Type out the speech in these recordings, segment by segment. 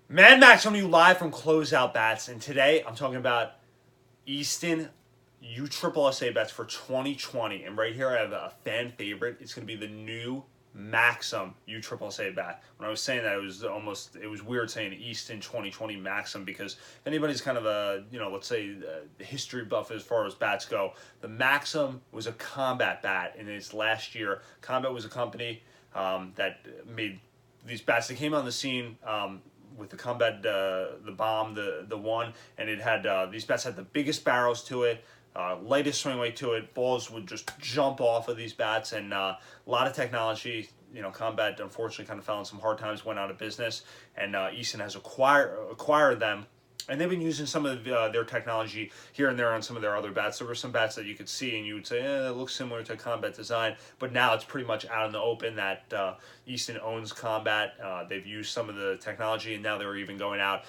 Man Max coming to you live from Closeout Bats, and today I'm talking about Easton USSSA bats for 2020. And right here I have a fan favorite. It's going to be the new Maxum USSSA bat. When I was saying that, it was weird saying Easton 2020 Maxum, because if anybody's kind of a, let's say history buff as far as bats go, the Maxum was a combat bat in its last year. Combat was a company that made these bats that came on the scene with the combat, the bomb, the one, and it had these bats had the biggest barrels to it, lightest swing weight to it. Balls would just jump off of these bats, and a lot of technology. Combat unfortunately kind of fell in some hard times, went out of business, and Easton has acquired them. And they've been using some of their technology here and there on some of their other bats. There were some bats that you could see and you would say, it looks similar to Combat design. But now it's pretty much out in the open that Easton owns Combat. They've used some of the technology, and now they're even going out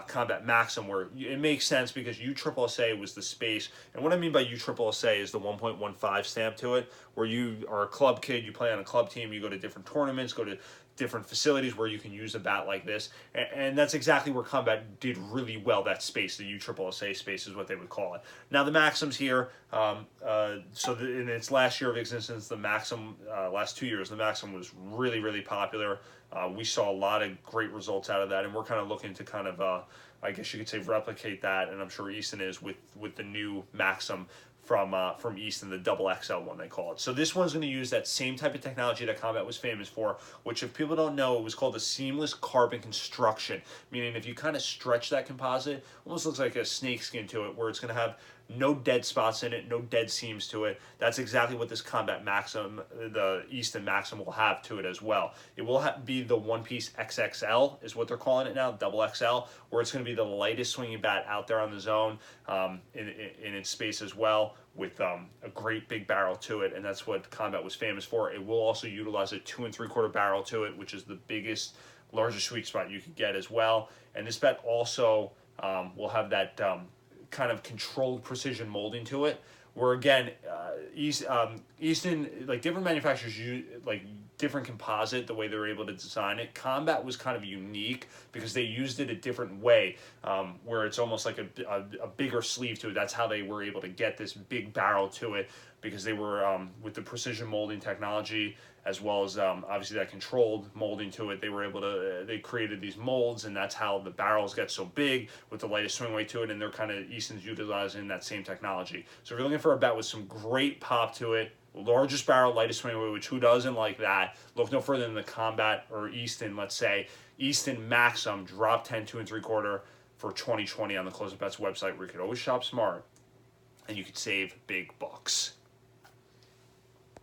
Combat Maxum, where it makes sense because USSSA was the space. And what I mean by USSSA is the 1.15 stamp to it, where you are a club kid, you play on a club team, you go to different tournaments, go to different facilities where you can use a bat like this, and that's exactly where Combat did really well. That space, the USSSA space, is what they would call it. Now the Maxum's here, in its last year of existence, the Maxum, last 2 years, the Maxum was really, really popular. We saw a lot of great results out of that, and we're kind of looking to kind of, I guess you could say, replicate that, and I'm sure Easton is with the new Maxum from Easton, the double XL one they call it. So this one's going to use that same type of technology that Combat was famous for, which if people don't know, it was called a seamless carbon construction, meaning if you kind of stretch that composite, almost looks like a snake skin to it, where it's going to have no dead spots in it, no dead seams to it. That's exactly what this Combat Maxum, the Easton Maxum, will have to it as well. It will be the one-piece XXL is what they're calling it now, double XL, where it's going to be the lightest swinging bat out there on the zone in its space as well, with a great big barrel to it, and that's what Combat was famous for. It will also utilize a 2 3/4 barrel to it, which is the largest sweet spot you could get as well. And this bat also will have that kind of controlled precision molding to it, where again, Easton, like different manufacturers use like different composite, the way they were able to design it. Combat was kind of unique because they used it a different way, where it's almost like a bigger sleeve to it. That's how they were able to get this big barrel to it, because they were with the precision molding technology, as well as obviously that controlled molding to it. They were able to, they created these molds, and that's how the barrels get so big with the lightest swing weight to it, and they're kind of, Easton's utilizing that same technology. So if you're looking for a bat with some great pop to it, largest barrel, lightest swing weight, which who doesn't like that, look no further than the Combat or Easton, let's say, Easton Maxum drop 10, 2 3/4 for 2020 on the Closeout Bats website, where you could always shop smart and you could save big bucks.